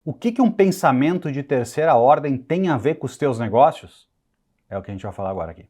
O que um pensamento de terceira ordem tem a ver com os teus negócios? É o que a gente vai falar agora aqui.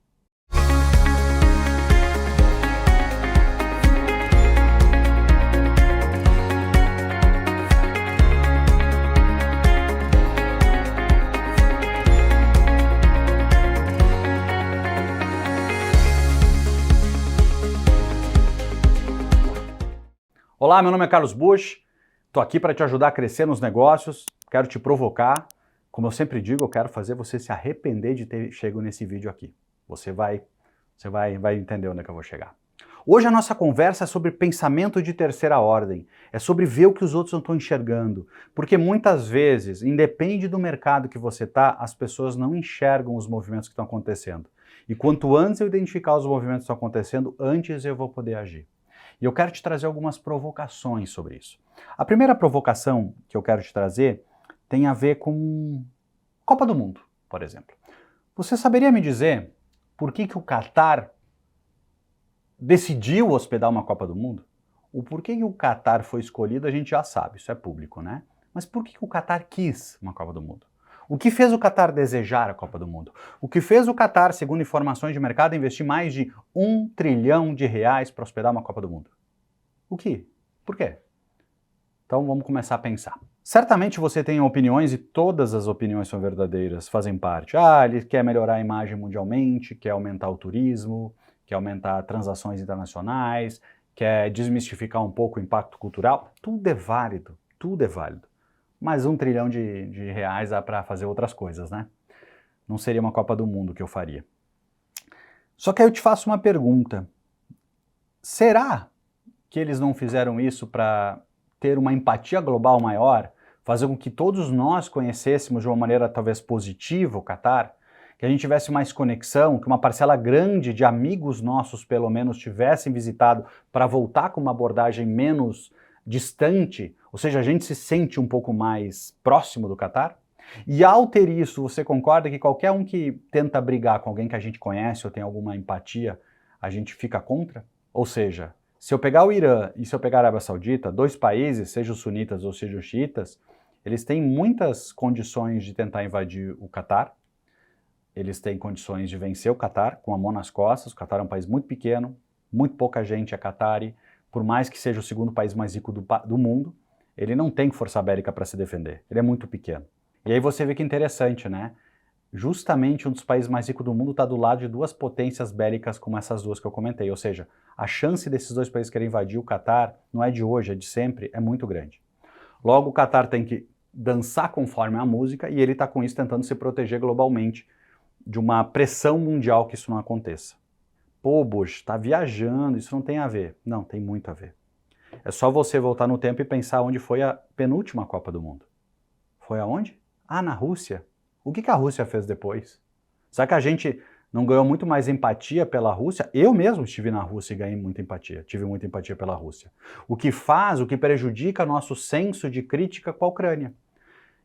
Olá, meu nome é Carlos Bush, estou aqui para te ajudar a crescer nos negócios, quero te provocar. Como eu sempre digo, eu quero fazer você se arrepender de ter chegado nesse vídeo aqui. Você vai entender onde é que eu vou chegar. Hoje a nossa conversa é sobre pensamento de terceira ordem, é sobre ver o que os outros não estão enxergando, porque muitas vezes, independe do mercado que você está, as pessoas não enxergam os movimentos que estão acontecendo. E quanto antes eu identificar os movimentos que estão acontecendo, antes eu vou poder agir. E eu quero te trazer algumas provocações sobre isso. A primeira provocação que eu quero te trazer tem a ver com Copa do Mundo, por exemplo. Você saberia me dizer por que o Catar decidiu hospedar uma Copa do Mundo? O porquê que o Catar foi escolhido a gente já sabe, isso é público, né? Mas por que o Catar quis uma Copa do Mundo? O que fez o Catar desejar a Copa do Mundo? O que fez o Catar, segundo informações de mercado, investir mais de R$1 trilhão para hospedar uma Copa do Mundo? O que? Por quê? Então vamos começar a pensar. Certamente você tem opiniões e todas as opiniões são verdadeiras, fazem parte. Ele quer melhorar a imagem mundialmente, quer aumentar o turismo, quer aumentar transações internacionais, quer desmistificar um pouco o impacto cultural. Tudo é válido, tudo é válido. Mas R$1 trilhão de reais dá para fazer outras coisas, né? Não seria uma Copa do Mundo que eu faria. Só que aí eu te faço uma pergunta. Será que eles não fizeram isso para ter uma empatia global maior, fazer com que todos nós conhecêssemos de uma maneira talvez positiva o Catar, que a gente tivesse mais conexão, que uma parcela grande de amigos nossos pelo menos tivessem visitado para voltar com uma abordagem menos distante, ou seja, a gente se sente um pouco mais próximo do Catar? E ao ter isso, você concorda que qualquer um que tenta brigar com alguém que a gente conhece ou tem alguma empatia, a gente fica contra? Ou seja, se eu pegar o Irã e se eu pegar a Arábia Saudita, dois países, sejam os sunitas ou sejam os xiitas, eles têm muitas condições de tentar invadir o Catar, eles têm condições de vencer o Catar com a mão nas costas. O Catar é um país muito pequeno, muito pouca gente é catari, por mais que seja o segundo país mais rico do mundo, ele não tem força bélica para se defender, ele é muito pequeno. E aí você vê que interessante, né? Justamente um dos países mais ricos do mundo está do lado de duas potências bélicas como essas duas que eu comentei, ou seja, a chance desses dois países querem invadir o Catar não é de hoje, é de sempre, é muito grande. Logo, o Catar tem que dançar conforme a música e ele está com isso tentando se proteger globalmente de uma pressão mundial que isso não aconteça. Pô, Bush, está viajando, isso não tem a ver. Não, tem muito a ver. É só você voltar no tempo e pensar onde foi a penúltima Copa do Mundo. Foi aonde? Na Rússia. O que a Rússia fez depois? Será que a gente não ganhou muito mais empatia pela Rússia? Eu mesmo estive na Rússia e ganhei muita empatia, tive muita empatia pela Rússia. O que prejudica nosso senso de crítica com a Ucrânia.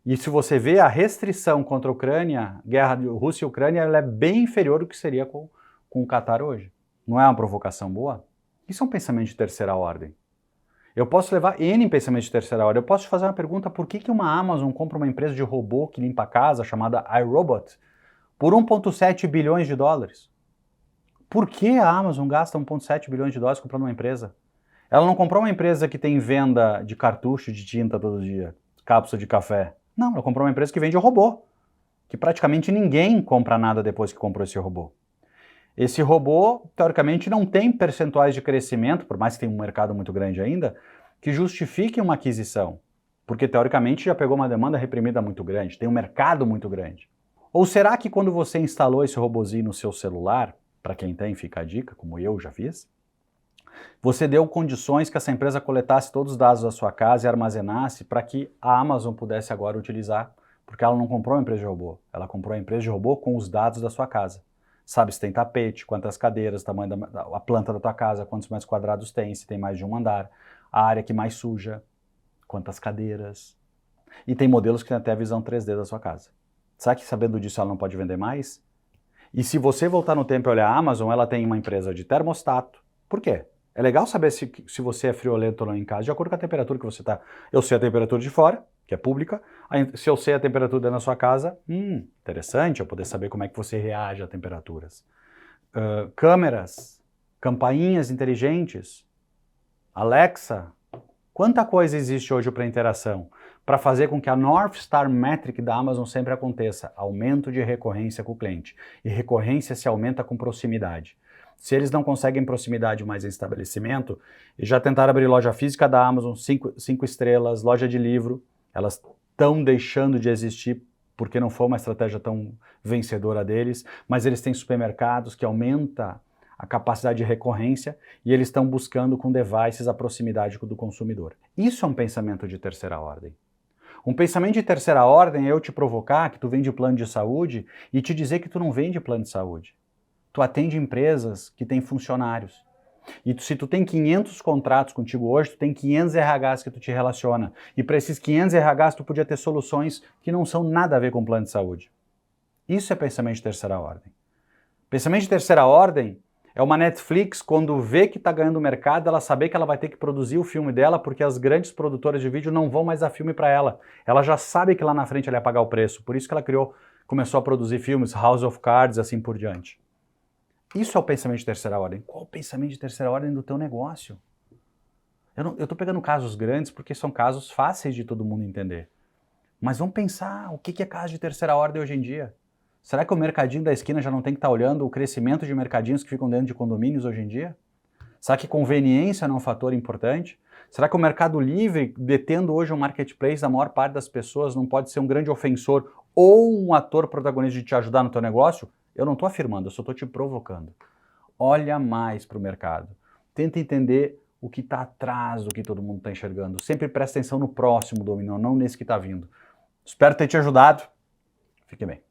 E se você vê a restrição contra a Ucrânia, guerra de Rússia e Ucrânia, ela é bem inferior do que seria com o Catar hoje. Não é uma provocação boa? Isso é um pensamento de terceira ordem. Eu posso levar N pensamentos de terceira ordem. Eu posso te fazer uma pergunta, por que uma Amazon compra uma empresa de robô que limpa a casa, chamada iRobot, por 1,7 bilhões de dólares? Por que a Amazon gasta 1,7 bilhões de dólares comprando uma empresa? Ela não comprou uma empresa que tem venda de cartucho de tinta todo dia, cápsula de café. Não, ela comprou uma empresa que vende robô, que praticamente ninguém compra nada depois que comprou esse robô. Esse robô, teoricamente, não tem percentuais de crescimento, por mais que tenha um mercado muito grande ainda, que justifique uma aquisição, porque teoricamente já pegou uma demanda reprimida muito grande, tem um mercado muito grande. Ou será que quando você instalou esse robozinho no seu celular, para quem tem, fica a dica, como eu já fiz, você deu condições que essa empresa coletasse todos os dados da sua casa e armazenasse para que a Amazon pudesse agora utilizar, porque ela não comprou uma empresa de robô, ela comprou uma empresa de robô com os dados da sua casa. Sabe se tem tapete, quantas cadeiras, tamanho a planta da tua casa, quantos metros quadrados tem, se tem mais de um andar, a área que mais suja, quantas cadeiras. E tem modelos que tem até a visão 3D da sua casa. Será que sabendo disso ela não pode vender mais? E se você voltar no tempo e olhar a Amazon, ela tem uma empresa de termostato. Por quê? É legal saber se você é friolento ou não em casa, de acordo com a temperatura que você está. Eu sei a temperatura de fora, que é pública. Se eu sei a temperatura na sua casa, interessante eu poder saber como é que você reage a temperaturas. Câmeras, campainhas inteligentes, Alexa, quanta coisa existe hoje para interação, para fazer com que a North Star Metric da Amazon sempre aconteça, aumento de recorrência com o cliente. E recorrência se aumenta com proximidade. Se eles não conseguem proximidade mais em estabelecimento, e já tentaram abrir loja física da Amazon, 5 estrelas, loja de livro, elas estão deixando de existir porque não foi uma estratégia tão vencedora deles, mas eles têm supermercados que aumenta a capacidade de recorrência e eles estão buscando com devices a proximidade do consumidor. Isso é um pensamento de terceira ordem. Um pensamento de terceira ordem é eu te provocar que tu vende plano de saúde e te dizer que tu não vende plano de saúde. Tu atende empresas que têm funcionários. E se tu tem 500 contratos contigo hoje, tu tem 500 RHs que tu te relaciona. E para esses 500 RHs tu podia ter soluções que não são nada a ver com plano de saúde. Isso é pensamento de terceira ordem. Pensamento de terceira ordem é uma Netflix, quando vê que está ganhando mercado, ela saber que ela vai ter que produzir o filme dela, porque as grandes produtoras de vídeo não vão mais dar filme para ela. Ela já sabe que lá na frente ela ia pagar o preço. Por isso que ela começou a produzir filmes, House of Cards, assim por diante. Isso é o pensamento de terceira ordem. Qual o pensamento de terceira ordem do teu negócio? Eu estou pegando casos grandes porque são casos fáceis de todo mundo entender. Mas vamos pensar o que é caso de terceira ordem hoje em dia. Será que o mercadinho da esquina já não tem que estar olhando o crescimento de mercadinhos que ficam dentro de condomínios hoje em dia? Será que conveniência não é um fator importante? Será que o Mercado Livre, detendo hoje um marketplace da maior parte das pessoas, não pode ser um grande ofensor ou um ator protagonista de te ajudar no teu negócio? Eu não estou afirmando, eu só estou te provocando. Olha mais para o mercado. Tenta entender o que está atrás do que todo mundo está enxergando. Sempre presta atenção no próximo dominó, não nesse que está vindo. Espero ter te ajudado. Fique bem.